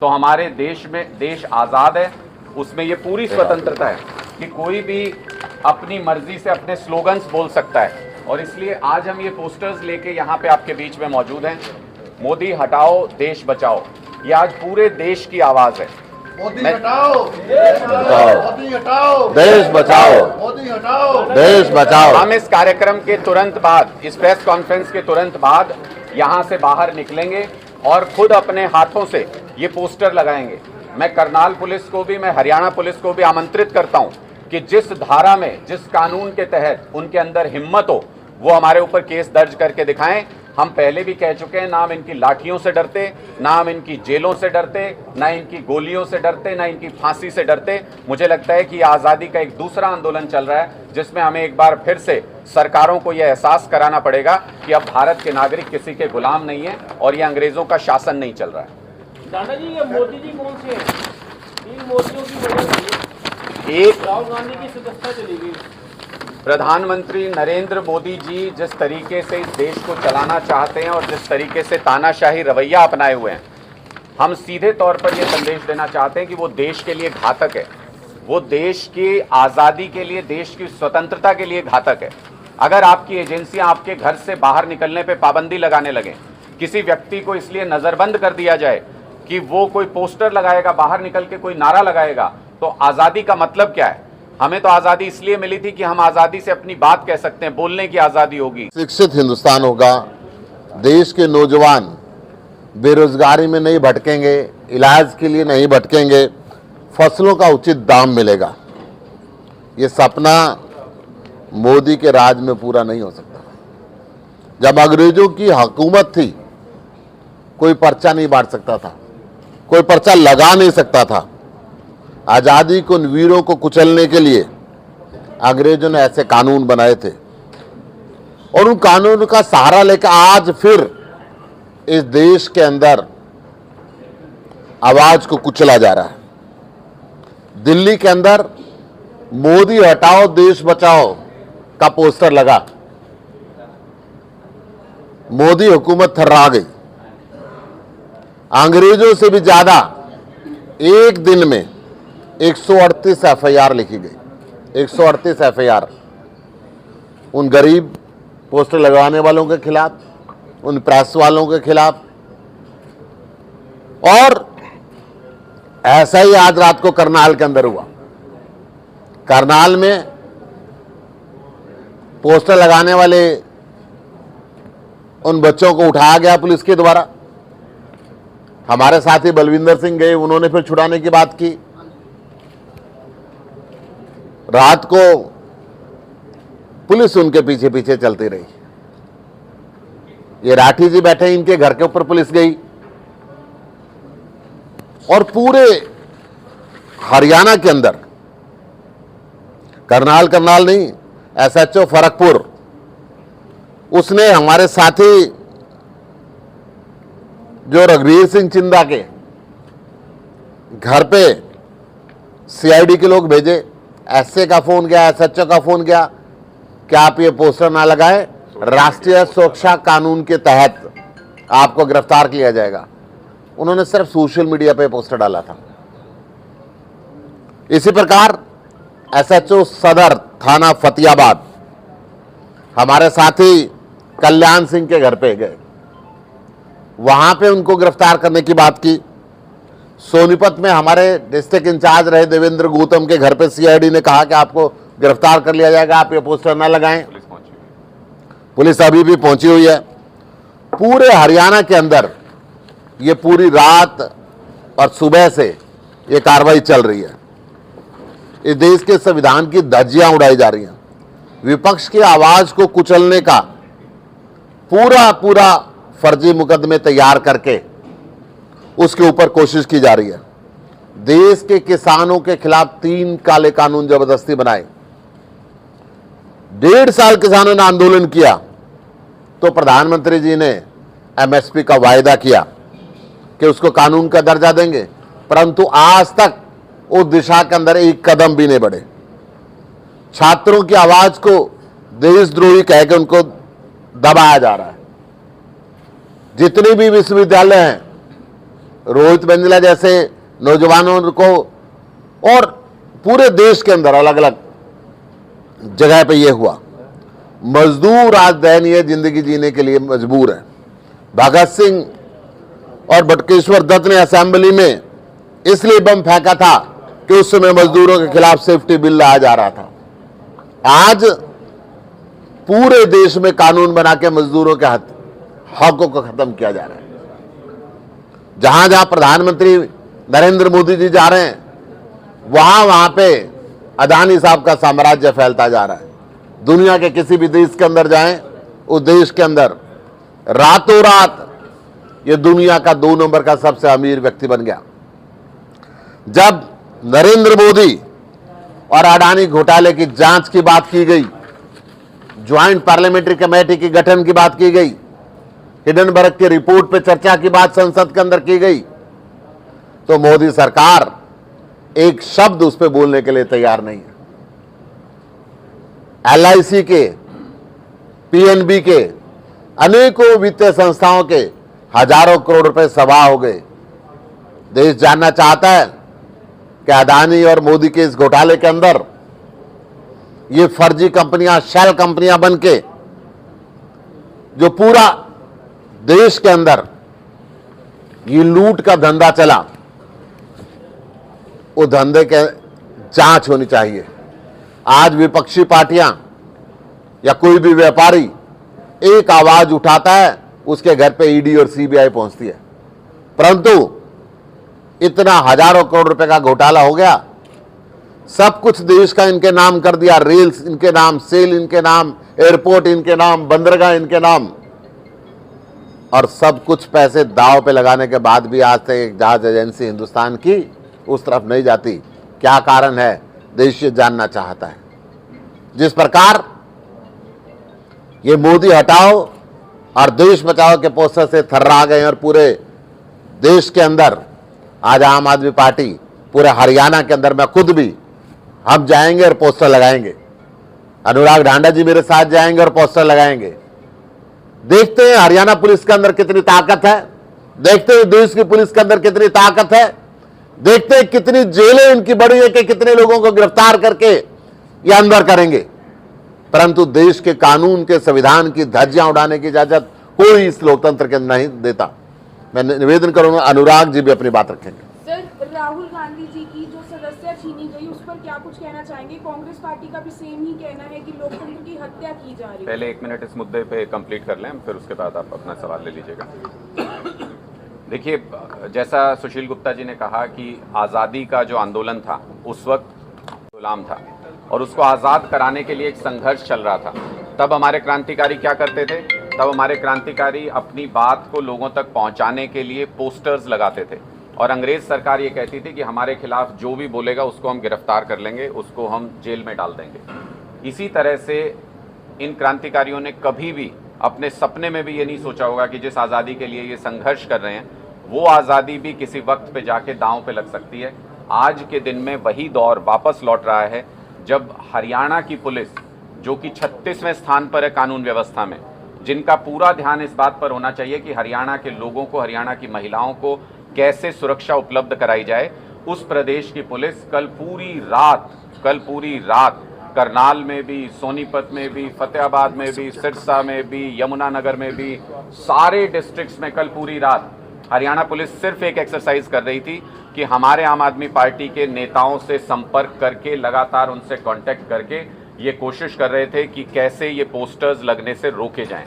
तो हमारे देश में, देश आज़ाद है, उसमें ये पूरी स्वतंत्रता है कि कोई भी अपनी मर्जी से अपने स्लोगन्स बोल सकता है। और इसलिए आज हम ये पोस्टर्स लेके यहाँ पे आपके बीच में मौजूद हैं। मोदी हटाओ देश बचाओ, ये आज पूरे देश की आवाज़ है। मोदी हटाओ देश बचाओ, मोदी हटाओ देश बचाओ, मोदी हटाओ देश बचाओ। हम इस कार्यक्रम के तुरंत बाद, इस प्रेस कॉन्फ्रेंस के तुरंत बाद यहाँ से बाहर निकलेंगे और खुद अपने हाथों से ये पोस्टर लगाएंगे। मैं करनाल पुलिस को भी, मैं हरियाणा पुलिस को भी आमंत्रित करता हूँ कि जिस धारा में, जिस कानून के तहत उनके अंदर हिम्मत हो, वो हमारे ऊपर केस दर्ज करके दिखाएं। हम पहले भी कह चुके हैं, ना हम इनकी लाठियों से डरते, ना हम इनकी जेलों से डरते, ना इनकी गोलियों से डरते, ना इनकी फांसी से डरते। मुझे लगता है कि आज़ादी का एक दूसरा आंदोलन चल रहा है, जिसमें हमें एक बार फिर से सरकारों को यह एहसास कराना पड़ेगा कि अब भारत के नागरिक किसी के गुलाम नहीं है और ये अंग्रेजों का शासन नहीं चल रहा है। दादाजी, ये मोदी जी कौन से हैं? इन मोदियों की वजह से एक राहुल गांधी की सदस्यता चली गई। प्रधानमंत्री नरेंद्र मोदी जी जिस तरीके से इस देश को चलाना चाहते हैं और जिस तरीके से तानाशाही रवैया अपनाए हुए हैं, हम सीधे तौर पर यह संदेश देना चाहते हैं कि वो देश के लिए घातक है, वो देश की आज़ादी के लिए, देश की स्वतंत्रता के लिए घातक है। अगर आपकी एजेंसियां आपके घर से बाहर निकलने पर पाबंदी लगाने लगें, किसी व्यक्ति को इसलिए नज़रबंद कर दिया जाए कि वो कोई पोस्टर लगाएगा, बाहर निकल के कोई नारा लगाएगा, तो आज़ादी का मतलब क्या है? हमें तो आज़ादी इसलिए मिली थी कि हम आज़ादी से अपनी बात कह सकते हैं, बोलने की आज़ादी होगी। शिक्षित हिंदुस्तान होगा, देश के नौजवान बेरोजगारी में नहीं भटकेंगे, इलाज के लिए नहीं भटकेंगे, फसलों का उचित दाम मिलेगा। ये सपना मोदी के राज में पूरा नहीं हो सकता। जब अंग्रेजों की हुकूमत थी, कोई पर्चा नहीं बांट सकता था, कोई पर्चा लगा नहीं सकता था। आज़ादी को, उन वीरों को कुचलने के लिए अंग्रेजों ने ऐसे कानून बनाए थे और उन कानून का सहारा लेकर आज फिर इस देश के अंदर आवाज को कुचला जा रहा है। दिल्ली के अंदर मोदी हटाओ देश बचाओ का पोस्टर लगा, मोदी हुकूमत थर्रा गई। अंग्रेजों से भी ज्यादा एक दिन में 138 एफआईआर लिखी गई, 138 एफआईआर उन गरीब पोस्टर लगवाने वालों के खिलाफ, उन प्रेस वालों के खिलाफ। और ऐसा ही आज रात को करनाल के अंदर हुआ। करनाल में पोस्टर लगाने वाले उन बच्चों को उठाया गया पुलिस के द्वारा। हमारे साथी बलविंदर सिंह गए, उन्होंने फिर छुड़ाने की बात की। रात को पुलिस उनके पीछे पीछे चलती रही। ये राठी जी बैठे, इनके घर के ऊपर पुलिस गई और पूरे हरियाणा के अंदर, करनाल नहीं, एसएचओ फरकपुर, उसने हमारे साथी जो रघुवीर सिंह चिंदा के घर पे सीआईडी के लोग भेजे। एसए का फोन गया, एसएचओ का फोन गया कि आप ये पोस्टर ना लगाएं, राष्ट्रीय सुरक्षा कानून के तहत आपको गिरफ्तार किया जाएगा। उन्होंने सिर्फ सोशल मीडिया पे पोस्टर डाला था। इसी प्रकार एसएचओ सदर थाना फतेहाबाद हमारे साथी कल्याण सिंह के घर पे गए, वहां पे उनको गिरफ्तार करने की बात की। सोनीपत में हमारे डिस्ट्रिक्ट इंचार्ज रहे देवेंद्र गौतम के घर पे सीआईडी ने कहा कि आपको गिरफ्तार कर लिया जाएगा, आप ये पोस्टर ना लगाएं। पुलिस अभी भी पहुंची हुई है। पूरे हरियाणा के अंदर ये पूरी रात और सुबह से ये कार्रवाई चल रही है। इस देश के संविधान की धज्जियां उड़ाई जा रही हैं। विपक्ष की आवाज को कुचलने का पूरा फर्जी मुकदमे तैयार करके उसके ऊपर कोशिश की जा रही है। देश के किसानों के खिलाफ 3 काले कानून जबरदस्ती बनाए। 1.5 साल किसानों ने आंदोलन किया तो प्रधानमंत्री जी ने एमएसपी का वायदा किया कि उसको कानून का दर्जा देंगे, परंतु आज तक उस दिशा के अंदर एक कदम भी नहीं बढ़े। छात्रों की आवाज को देशद्रोही कह के उनको दबाया जा रहा है। जितने भी विश्वविद्यालय हैं, रोहित वेमुला जैसे नौजवानों को, और पूरे देश के अंदर अलग अलग जगह पे ये हुआ। मजदूर आज दयनीय जिंदगी जीने के लिए मजबूर है। भगत सिंह और बटुकेश्वर दत्त ने असेंबली में इसलिए बम फेंका था कि उस समय मजदूरों के खिलाफ सेफ्टी बिल लाया जा रहा था। आज पूरे देश में कानून बना के मजदूरों के हकों को खत्म किया जा रहा है। जहां जहां प्रधानमंत्री नरेंद्र मोदी जी जा रहे हैं, वहां पे अदानी साहब का साम्राज्य फैलता जा रहा है। दुनिया के किसी भी देश के अंदर जाएं, उस देश के अंदर रातों रात ये दुनिया का 2 नंबर का सबसे अमीर व्यक्ति बन गया। जब नरेंद्र मोदी और अडानी घोटाले की जांच की बात की गई, ज्वाइंट पार्लियामेंट्री कमेटी की गठन की बात की गई, हिडनबर्ग की रिपोर्ट पे चर्चा की बात संसद के अंदर की गई, तो मोदी सरकार एक शब्द उस पर बोलने के लिए तैयार नहीं है। LIC के, PNB के, अनेकों वित्तीय संस्थाओं के हजारों करोड़ रुपए सवाह हो गए। देश जानना चाहता है कि अदानी और मोदी के इस घोटाले के अंदर ये फर्जी कंपनियां, शेल कंपनियां बनके जो पूरा देश के अंदर ये लूट का धंधा चला, वो धंधे के जांच होनी चाहिए। आज विपक्षी पार्टियां या कोई भी व्यापारी एक आवाज उठाता है, उसके घर पे ईडी और सीबीआई पहुंचती है। परंतु इतना हजारों करोड़ रुपए का घोटाला हो गया, सब कुछ देश का इनके नाम कर दिया, रेल्स इनके नाम, सेल इनके नाम, एयरपोर्ट इनके नाम, बंदरगाह इनके नाम, और सब कुछ पैसे दांव पे लगाने के बाद भी आज तक एक जहाज एजेंसी हिंदुस्तान की उस तरफ नहीं जाती। क्या कारण है? देश ये जानना चाहता है। जिस प्रकार ये मोदी हटाओ और देश बचाओ के पोस्टर से थर्रा गए और पूरे देश के अंदर आज आम आदमी पार्टी, पूरे हरियाणा के अंदर, मैं खुद भी, हम जाएंगे और पोस्टर लगाएंगे। अनुराग ढांडा जी मेरे साथ जाएंगे और पोस्टर लगाएंगे। देखते हैं हरियाणा पुलिस के अंदर कितनी ताकत है, देखते हैं देश की पुलिस के अंदर कितनी ताकत है, देखते हैं कितनी जेलें इनकी बड़ी है कि कितने लोगों को गिरफ्तार करके ये अंदर करेंगे। परंतु देश के कानून के, संविधान की धज्जियां उड़ाने की इजाजत कोई इस लोकतंत्र के नहीं देता। मैं निवेदन करूंगा, अनुराग जी भी अपनी बात रखेंगे। सर, राहुल गांधी जी की जो सदस्यता छीनी गई, उस पर क्या कुछ कहना चाहेंगे? कांग्रेस पार्टी का भी सेम ही कहना है कि लोकतंत्र की हत्या की जा रही है। पहले 1 मिनट इस मुद्दे पे कंप्लीट कर लें, फिर उसके बाद आप अपना सवाल ले लीजिएगा। देखिए, जैसा सुशील गुप्ता जी ने कहा कि आज़ादी का जो आंदोलन था उस वक्त गुलाम था और उसको आज़ाद कराने के लिए एक संघर्ष चल रहा था। तब हमारे क्रांतिकारी क्या करते थे? तब हमारे क्रांतिकारी अपनी बात को लोगों तक पहुंचाने के लिए पोस्टर्स लगाते थे और अंग्रेज सरकार ये कहती थी कि हमारे खिलाफ जो भी बोलेगा उसको हम गिरफ्तार कर लेंगे, उसको हम जेल में डाल देंगे। इसी तरह से इन क्रांतिकारियों ने कभी भी अपने सपने में भी ये नहीं सोचा होगा कि जिस आज़ादी के लिए ये संघर्ष कर रहे हैं वो आज़ादी भी किसी वक्त पे जाके दांव पे लग सकती है। आज के दिन में वही दौर वापस लौट रहा है जब हरियाणा की पुलिस, जो कि 36वें स्थान पर है कानून व्यवस्था में, जिनका पूरा ध्यान इस बात पर होना चाहिए कि हरियाणा के लोगों को, हरियाणा की महिलाओं को कैसे सुरक्षा उपलब्ध कराई जाए, उस प्रदेश की पुलिस कल पूरी रात करनाल में भी, सोनीपत में भी, फतेहाबाद में भी, सिरसा में भी, यमुनानगर में भी, सारे डिस्ट्रिक्ट्स में कल पूरी रात हरियाणा पुलिस सिर्फ एक एक्सरसाइज कर रही थी कि हमारे आम आदमी पार्टी के नेताओं से संपर्क करके, लगातार उनसे कांटेक्ट करके ये कोशिश कर रहे थे कि कैसे ये पोस्टर्स लगने से रोके जाएं।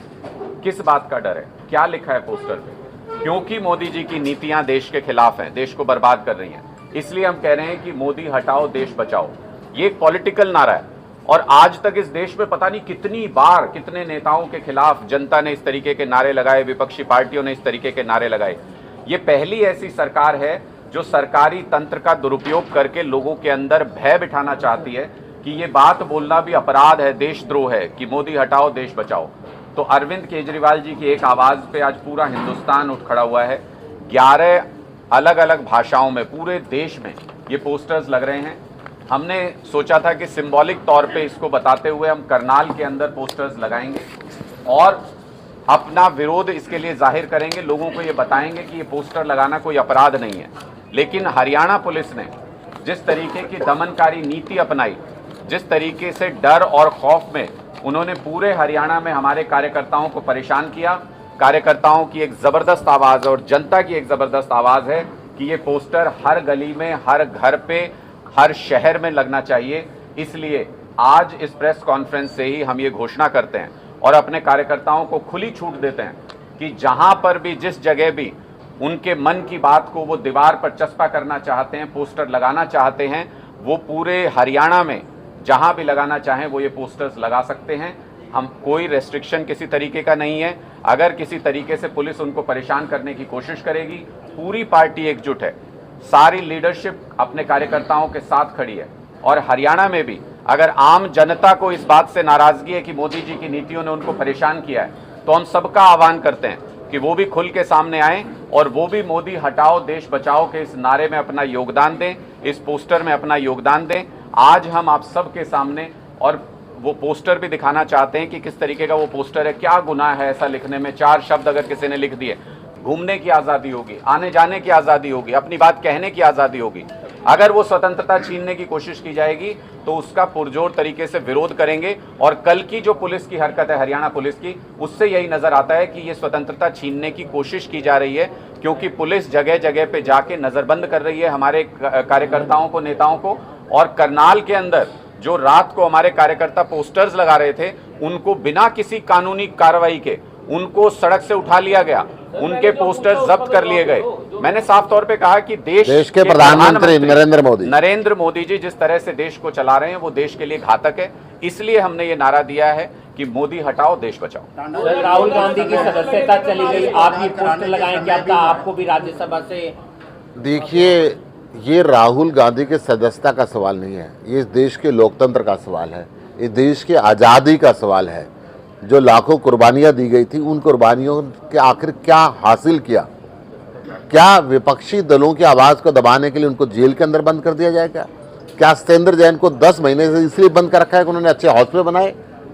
किस बात का डर है? क्या लिखा है पोस्टर पे? क्योंकि मोदी जी की नीतियां देश के खिलाफ हैं, देश को बर्बाद कर रही हैं, इसलिए हम कह रहे हैं कि मोदी हटाओ, देश बचाओ। ये एक पॉलिटिकल नारा है और आज तक इस देश में पता नहीं कितनी बार कितने नेताओं के खिलाफ जनता ने इस तरीके के नारे लगाए, विपक्षी पार्टियों ने इस तरीके के नारे लगाए। ये पहली ऐसी सरकार है जो सरकारी तंत्र का दुरुपयोग करके लोगों के अंदर भय बिठाना चाहती है कि ये बात बोलना भी अपराध है, देशद्रोह है कि मोदी हटाओ, देश बचाओ। तो अरविंद केजरीवाल जी की एक आवाज़ पे आज पूरा हिंदुस्तान उठ खड़ा हुआ है। 11 अलग अलग भाषाओं में पूरे देश में ये पोस्टर्स लग रहे हैं। हमने सोचा था कि सिंबॉलिक तौर पे इसको बताते हुए हम करनाल के अंदर पोस्टर्स लगाएंगे और अपना विरोध इसके लिए जाहिर करेंगे, लोगों को ये बताएंगे कि ये पोस्टर लगाना कोई अपराध नहीं है। लेकिन हरियाणा पुलिस ने जिस तरीके की दमनकारी नीति अपनाई, जिस तरीके से डर और खौफ में उन्होंने पूरे हरियाणा में हमारे कार्यकर्ताओं को परेशान किया, कार्यकर्ताओं की एक ज़बरदस्त आवाज़ और जनता की एक ज़बरदस्त आवाज़ है कि ये पोस्टर हर गली में, हर घर पे, हर शहर में लगना चाहिए। इसलिए आज इस प्रेस कॉन्फ्रेंस से ही हम ये घोषणा करते हैं और अपने कार्यकर्ताओं को खुली छूट देते हैं कि जहां पर भी, जिस जगह भी उनके मन की बात को वो दीवार पर चस्पा करना चाहते हैं, पोस्टर लगाना चाहते हैं, वो पूरे हरियाणा में जहां भी लगाना चाहें वो ये पोस्टर्स लगा सकते हैं। हम कोई रेस्ट्रिक्शन किसी तरीके का नहीं है। अगर किसी तरीके से पुलिस उनको परेशान करने की कोशिश करेगी, पूरी पार्टी एकजुट है, सारी लीडरशिप अपने कार्यकर्ताओं के साथ खड़ी है। और हरियाणा में भी अगर आम जनता को इस बात से नाराजगी है कि मोदी जी की नीतियों ने उनको परेशान किया है, तो हम सबका आह्वान करते हैं कि वो भी खुल के सामने आएं और वो भी मोदी हटाओ देश बचाओ के इस नारे में अपना योगदान दें, इस पोस्टर में अपना योगदान दें। आज हम आप सबके सामने और वो पोस्टर भी दिखाना चाहते हैं कि किस तरीके का वो पोस्टर है, क्या गुनाह है ऐसा लिखने में। 4 शब्द अगर किसी ने लिख दिए, घूमने की आज़ादी होगी, आने जाने की आज़ादी होगी, अपनी बात कहने की आज़ादी होगी। अगर वो स्वतंत्रता छीनने की कोशिश की जाएगी तो उसका पुरजोर तरीके से विरोध करेंगे। और कल की जो पुलिस की हरकत है, हरियाणा पुलिस की, उससे यही नजर आता है कि ये स्वतंत्रता छीनने की कोशिश की जा रही है, क्योंकि पुलिस जगह जगह पे जाके नजरबंद कर रही है हमारे कार्यकर्ताओं को, नेताओं को। और करनाल के अंदर जो रात को हमारे कार्यकर्ता पोस्टर्स लगा रहे थे, उनको बिना किसी कानूनी कार्रवाई के उनको सड़क से उठा लिया गया, उनके पोस्टर्स जब्त कर लिए गए। मैंने साफ तौर पे कहा कि देश के प्रधानमंत्री नरेंद्र मोदी जी जिस तरह से देश को चला रहे हैं वो देश के लिए घातक है। इसलिए हमने ये नारा दिया है कि मोदी हटाओ देश बचाओ। राहुल गांधी की सदस्यता चली गई, आप ये पोस्टर लगाएं, क्या पता आपको भी राज्यसभा से? देखिए, ये राहुल गांधी के सदस्यता का सवाल नहीं है, ये इस देश के लोकतंत्र का सवाल है, इस देश की आज़ादी का सवाल है। जो लाखों कुर्बानियां दी गई थी, उन कुर्बानियों के आखिर क्या हासिल किया? क्या विपक्षी दलों की आवाज़ को दबाने के लिए उनको जेल के अंदर बंद कर दिया जाएगा? क्या सत्येंद्र जैन को 10 महीने से इसलिए बंद कर रखा है कि उन्होंने अच्छे हॉस्पिटल बनाए,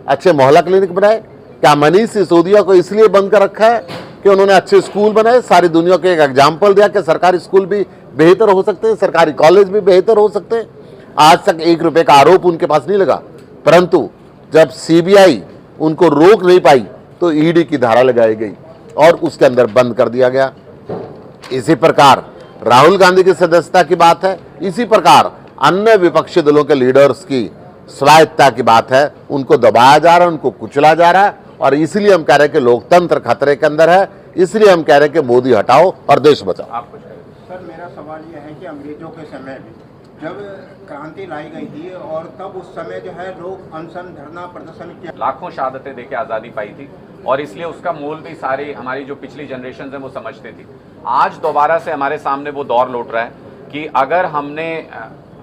अच्छे मोहल्ला क्लिनिक बनाए? क्या मनीष सिसोदिया को इसलिए बंद कर रखा है कि उन्होंने अच्छे स्कूल बनाए? सारी दुनिया को एक एग्जाम्पल दिया कि सरकारी स्कूल भी बेहतर हो सकते हैं, सरकारी कॉलेज भी बेहतर हो सकते हैं। आज तक 1 रुपये का आरोप उनके पास नहीं लगा, परंतु जब सीबीआई उनको रोक नहीं पाई तो ईडी की धारा लगाई गई और उसके अंदर बंद कर दिया गया। इसी प्रकार राहुल गांधी की सदस्यता की बात है, इसी प्रकार अन्य विपक्षी दलों के लीडर्स की स्वायत्तता की बात है, उनको दबाया जा रहा है, उनको कुचला जा रहा है। और इसलिए हम कह रहे हैं कि लोकतंत्र खतरे के अंदर है, इसलिए हम कह रहे हैं कि मोदी हटाओ और देश बचाओ। सर, मेरा सवाल यह है कि अंग्रेजों के समय में जब क्रांति लाई गई थी और तब उस समय जो है लोग अनशन, धरना, प्रदर्शन किया, लाखों शहादतें देके आज़ादी पाई थी और इसलिए उसका मूल भी सारी हमारी जो पिछली जनरेशन है वो समझती थी। आज दोबारा से हमारे सामने वो दौर लौट रहा है कि अगर हमने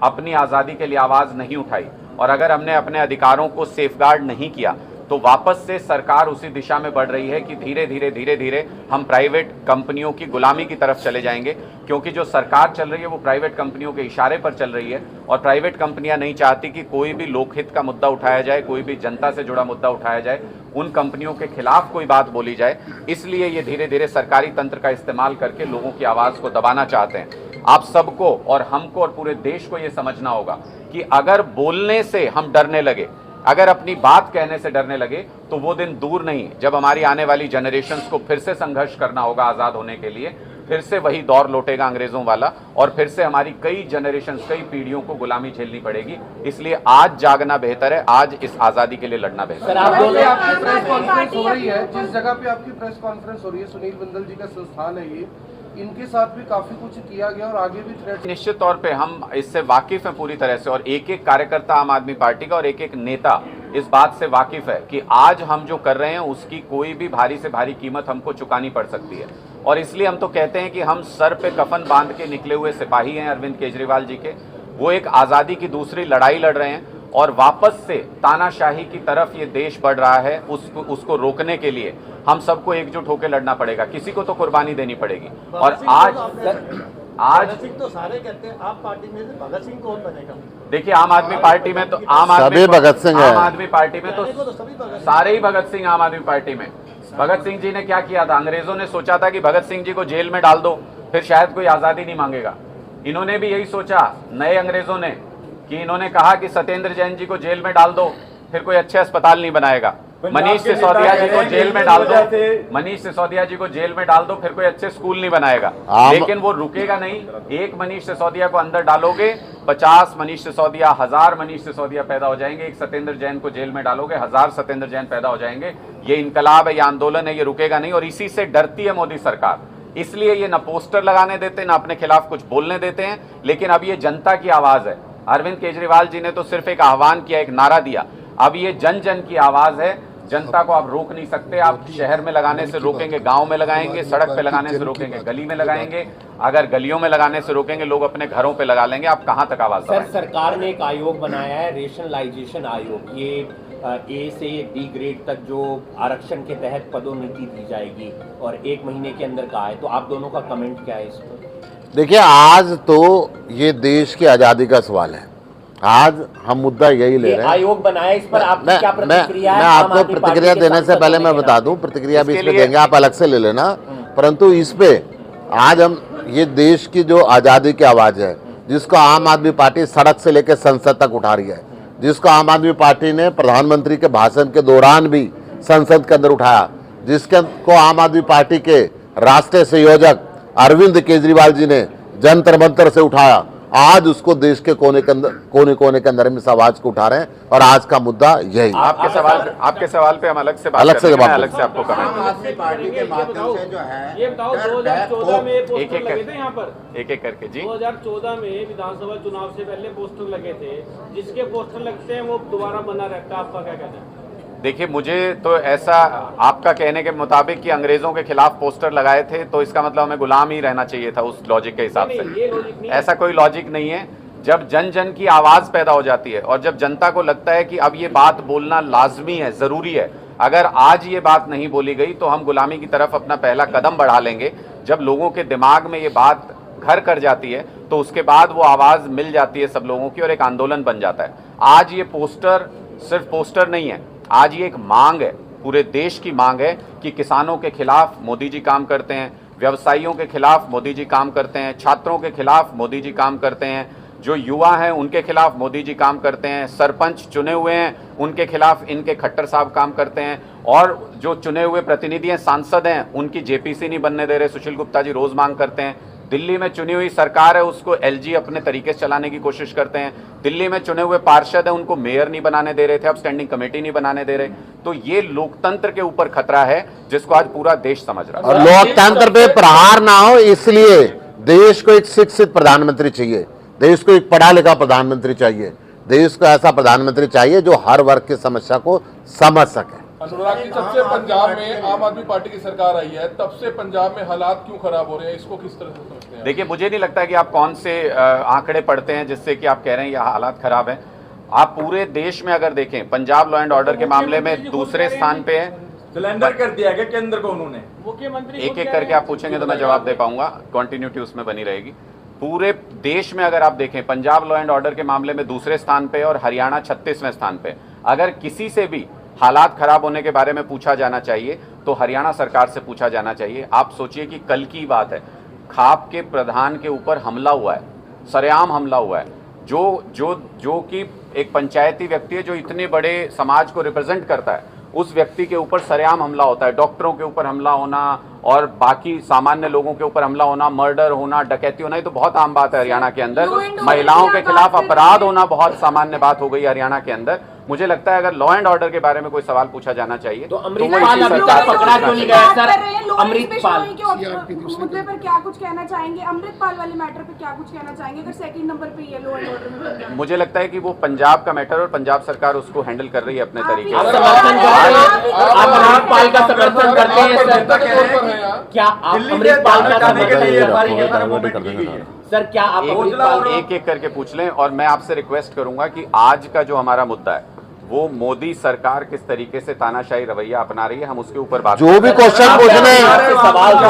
अपनी आज़ादी के लिए आवाज़ नहीं उठाई और अगर हमने अपने अधिकारों को सेफगार्ड नहीं किया, तो वापस से सरकार उसी दिशा में बढ़ रही है कि धीरे धीरे हम प्राइवेट कंपनियों की गुलामी की तरफ चले जाएंगे। क्योंकि जो सरकार चल रही है वो प्राइवेट कंपनियों के इशारे पर चल रही है और प्राइवेट कंपनियां नहीं चाहती कि कोई भी लोकहित का मुद्दा उठाया जाए, कोई भी जनता से जुड़ा मुद्दा उठाया जाए, उन कंपनियों के खिलाफ कोई बात बोली जाए। इसलिए ये धीरे धीरे सरकारी तंत्र का इस्तेमाल करके लोगों की आवाज़ को दबाना चाहते हैं। आप सबको और हमको और पूरे देश को ये समझना होगा कि अगर बोलने से हम डरने लगे, अगर अपनी बात कहने से डरने लगे, तो वो दिन दूर नहीं जब हमारी आने वाली जनरेशन्स को फिर से संघर्ष करना होगा आज़ाद होने के लिए। फिर से वही दौर लौटेगा अंग्रेजों वाला और फिर से हमारी कई जनरेशन्स, कई पीढ़ियों को गुलामी झेलनी पड़ेगी। इसलिए आज जागना बेहतर है, आज इस आज़ादी के लिए लड़ना बेहतर है। आपकी प्रेस कॉन्फ्रेंस हो रही है, जिस जगह पे आपकी प्रेस कॉन्फ्रेंस हो रही है, सुनील बिंदल जी का संस्थान है ये, इनके साथ भी काफी कुछ किया गया और आगे भी थ्रेट। निश्चित तौर पे हम इससे वाकिफ हैं पूरी तरह से और एक एक कार्यकर्ता आम आदमी पार्टी का और एक एक नेता इस बात से वाकिफ है कि आज हम जो कर रहे हैं उसकी कोई भी भारी से भारी कीमत हमको चुकानी पड़ सकती है। और इसलिए हम तो कहते हैं कि हम सर पे कफन बांध के निकले हुए सिपाही हैं अरविंद केजरीवाल जी के। वो एक आज़ादी की दूसरी लड़ाई लड़ रहे हैं और वापस से तानाशाही की तरफ ये देश बढ़ रहा है। उसको रोकने के लिए हम सबको एकजुट होकर लड़ना पड़ेगा, किसी को तो कुर्बानी देनी पड़ेगी। और आज भगत सिंह तो सारे कहते हैं, आप पार्टी में से भगत सिंह कौन बनेगा? देखिए, आम आदमी पार्टी में तो सभी भगत सिंह है। आम आदमी पार्टी में तो सारे ही भगत सिंह आम आदमी पार्टी में। भगत सिंह जी ने क्या किया था? अंग्रेजों ने सोचा था कि भगत सिंह जी को जेल में डाल दो, फिर शायद कोई आजादी नहीं मांगेगा। इन्होंने भी यही सोचा, नए अंग्रेजों ने, कि इन्होंने कहा कि सत्येंद्र जैन जी को जेल में डाल दो, फिर कोई अच्छे अस्पताल नहीं बनाएगा। मनीष सिसोदिया जी को जेल में डाल दो, मनीष सिसोदिया जी को जेल में डाल दो, फिर कोई अच्छे स्कूल नहीं बनाएगा। लेकिन वो रुकेगा नहीं। एक मनीष सिसोदिया को अंदर डालोगे, 50 मनीष सिसोदिया, 1000 मनीष सिसोदिया पैदा हो जाएंगे। एक सत्येंद्र जैन को जेल में डालोगे, 1000 सत्येंद्र जैन पैदा हो जाएंगे। ये इनकलाब है, ये आंदोलन है, ये रुकेगा नहीं। और इसी से डरती है मोदी सरकार, इसलिए ये न पोस्टर लगाने देते, न अपने खिलाफ कुछ बोलने देते हैं। लेकिन अब ये जनता की आवाज है। अरविंद केजरीवाल जी ने तो सिर्फ एक आह्वान किया, एक नारा दिया। अब ये जन जन की आवाज है। जनता को आप रोक नहीं सकते। आप शहर में लगाने से रोकेंगे, गांव में लगाएंगे, सड़क पे लगाने से रोकेंगे, गली में लगाएंगे। अगर गलियों में लगाने से रोकेंगे, लोग अपने घरों पे लगा लेंगे। आप कहां तक आवाज सर, सरकार ने एक आयोग बनाया है, रेशनलाइजेशन आयोग। ये ए से डी ग्रेड तक जो आरक्षण के तहत पदोन्नति दी जाएगी और 1 महीने के अंदर कहा है। तो आप दोनों का कमेंट क्या है इस पर? देखिए, आज तो ये देश की आजादी का सवाल है। आज हम मुद्दा यही ले रहे हैं। आयोग बनाया, इस पर आपकी क्या प्रतिक्रिया है? मैं आपको प्रतिक्रिया देने से पहले मैं बता दूं, प्रतिक्रिया भी इसमें देंगे, आप अलग से ले लेना। परंतु इस पे आज हम, ये देश की जो आजादी की आवाज है, जिसको आम आदमी पार्टी सड़क से लेकर संसद तक उठा रही है, जिसको आम आदमी पार्टी ने प्रधानमंत्री के भाषण के दौरान भी संसद के अंदर उठाया, जिसको आम आदमी पार्टी के राष्ट्रीय संयोजक अरविंद केजरीवाल जी ने जंतर मंतर से उठाया, आज उसको देश के कोने के अंदर हम इस आवाज को उठा रहे हैं। और आज का मुद्दा यही। आपके सवाल पे हम अलग से अलग से जवाब, अलग से आपको आम आदमी पार्टी के माध्यम से जो है, ये बताओ 2014 में पोस्टर लगे थे यहाँ पर, एक एक करके जी। 2014 में विधानसभा चुनाव से पहले पोस्टर लगे थे। जिसके पोस्टर लगते हैं वो दोबारा बना रहता है। आपका क्या कहना है? देखिए, मुझे तो ऐसा, आपका कहने के मुताबिक कि अंग्रेजों के खिलाफ पोस्टर लगाए थे तो इसका मतलब हमें गुलाम ही रहना चाहिए था उस लॉजिक के हिसाब से। ऐसा कोई लॉजिक नहीं है। जब जन जन की आवाज पैदा हो जाती है और जब जनता को लगता है कि अब ये बात बोलना लाजमी है, जरूरी है, अगर आज ये बात नहीं बोली गई तो हम गुलामी की तरफ अपना पहला कदम बढ़ा लेंगे। जब लोगों के दिमाग में ये बात घर कर जाती है तो उसके बाद वो आवाज मिल जाती है सब लोगों की और एक आंदोलन बन जाता है। आज ये पोस्टर सिर्फ पोस्टर नहीं है, आज ये एक मांग है, पूरे देश की मांग है कि किसानों के खिलाफ मोदी जी काम करते हैं, व्यवसायियों के खिलाफ मोदी जी काम करते हैं, छात्रों के खिलाफ मोदी जी काम करते हैं, जो युवा हैं उनके खिलाफ मोदी जी काम करते हैं, सरपंच चुने हुए हैं उनके खिलाफ इनके खट्टर साहब काम करते हैं, और जो चुने हुए प्रतिनिधि हैं, सांसद हैं, उनकी जेपीसी नहीं बनने दे रहे, सुशील गुप्ता जी रोज मांग करते हैं। दिल्ली में चुनी हुई सरकार है, उसको एलजी अपने तरीके से चलाने की कोशिश करते हैं। दिल्ली में चुने हुए पार्षद हैं, उनको मेयर नहीं बनाने दे रहे थे, अब स्टैंडिंग कमेटी नहीं बनाने दे रहे। तो ये लोकतंत्र के ऊपर खतरा है जिसको आज पूरा देश समझ रहा है। और लोकतंत्र पे प्रहार ना हो, इसलिए देश को एक शिक्षित प्रधानमंत्री चाहिए, देश को एक पढ़ा लिखा प्रधानमंत्री चाहिए, देश को ऐसा प्रधानमंत्री चाहिए जो हर वर्ग की समस्या को समझ सके। अनुराग जी, जब से पंजाब में आम आदमी पार्टी की सरकार आई है तब से पंजाब में हालात क्यों खराब हो रहे हैं, इसको किस तरह से समझते हैं? देखिए, मुझे नहीं लगता कि आप कौन से आंकड़े पढ़ते हैं जिससे कि आप कह रहे हैं ये हालात खराब है। आप पूरे देश में अगर देखें, पंजाब लॉ एंड ऑर्डर के मामले में दूसरे स्थान पे है। सिलेंडर कर दिया गया केंद्र को उन्होंने। मुख्यमंत्री एक एक करके आप पूछेंगे तो मैं जवाब दे पाऊंगा, कंटिन्यूटी उसमें बनी रहेगी। पूरे देश में अगर आप देखें, पंजाब लॉ एंड ऑर्डर के मामले में दूसरे स्थान पे और हरियाणा 36वें स्थान पे। अगर किसी से भी हालात खराब होने के बारे में पूछा जाना चाहिए तो हरियाणा सरकार से पूछा जाना चाहिए। आप सोचिए कि कल की बात है, खाप के प्रधान के ऊपर हमला हुआ है, सरेआम हमला हुआ है, जो कि एक पंचायती व्यक्ति है, जो इतने बड़े समाज को रिप्रेजेंट करता है, उस व्यक्ति के ऊपर सरेआम हमला होता है। डॉक्टरों के ऊपर हमला होना और बाकी सामान्य लोगों के ऊपर हमला होना, मर्डर होना, डकैती होना, ये तो बहुत आम बात है हरियाणा के अंदर। महिलाओं के खिलाफ अपराध होना बहुत सामान्य बात हो गई हरियाणा के अंदर। मुझे लगता है अगर लॉ एंड ऑर्डर के बारे में कोई सवाल पूछा जाना चाहिए तो अमृतपाल अभी तक पकड़ा क्यों नहीं गया सर? अमृतपाल मुद्दे पर क्या कुछ कहना चाहेंगे? अमृतपाल वाले मैटर पे क्या कुछ कहना चाहेंगे अगर सेकंड नंबर पे ये लॉ एंड ऑर्डर में? मुझे लगता है कि वो पंजाब का मैटर और पंजाब सरकार उसको हैंडल कर रही है अपने तरीके आप से। अमृतपाल का समर्थन करते हैं सर? क्या आप अमृतपाल का सर, क्या आप एक एक करके पूछ लें। और मैं आपसे रिक्वेस्ट करूंगा कि आज का जो हमारा मुद्दा है वो मोदी सरकार किस तरीके से तानाशाही रवैया अपना रही है, हम उसके ऊपर बात जो भी क्वेश्चन पूछने,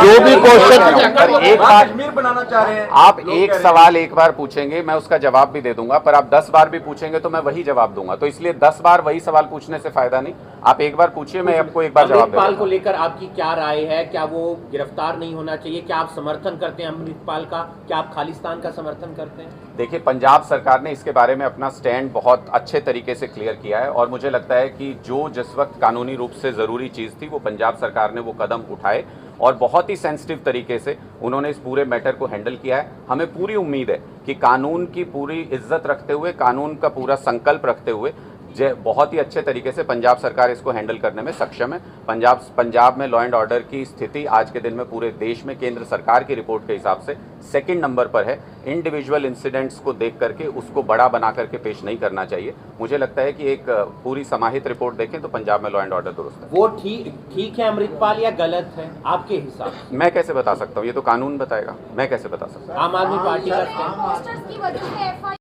जो भी क्वेश्चन, एक बार कश्मीर बनाना चाह रहे हैं आप एक सवाल एक बार पूछेंगे, मैं उसका जवाब भी दे दूंगा, पर आप 10 बार भी पूछेंगे तो मैं वही जवाब दूंगा। तो इसलिए 10 बार वही सवाल पूछने से फायदा नहीं। आप एक बार पूछिए, मैं आपको एक बार जवाब अमृतपाल दूंगा। को लेकर आपकी क्या राय है? क्या वो गिरफ्तार नहीं होना चाहिए? क्या आप समर्थन करते हैं अमृतपाल का? क्या आप खालिस्तान का समर्थन करते हैं? देखिए, पंजाब सरकार ने इसके बारे में अपना स्टैंड बहुत अच्छे तरीके से क्लियर किया है और मुझे लगता है कि जो जिस वक्त कानूनी रूप से ज़रूरी चीज़ थी वो पंजाब सरकार ने वो कदम उठाए और बहुत ही सेंसिटिव तरीके से उन्होंने इस पूरे मैटर को हैंडल किया है। हमें पूरी उम्मीद है कि कानून की पूरी इज्जत रखते हुए, कानून का पूरा संकल्प रखते हुए बहुत ही अच्छे तरीके से पंजाब सरकार इसको हैंडल करने में सक्षम है। पंजाब में लॉ एंड ऑर्डर की स्थिति आज के दिन में पूरे देश में केंद्र सरकार की रिपोर्ट के हिसाब से सेकंड नंबर पर है। इंडिविजुअल इंसिडेंट्स को देख करके उसको बड़ा बना करके पेश नहीं करना चाहिए। मुझे लगता है कि एक पूरी समाहित रिपोर्ट देखें तो पंजाब में लॉ एंड ऑर्डर दुरुस्त है। वो ठीक है अमृतपाल या गलत है आपके हिसाब से? मैं कैसे बता सकता हूँ, ये तो कानून बताएगा, मैं कैसे बता सकता हूँ। आम आदमी पार्टी का पोस्टर्स की वजह से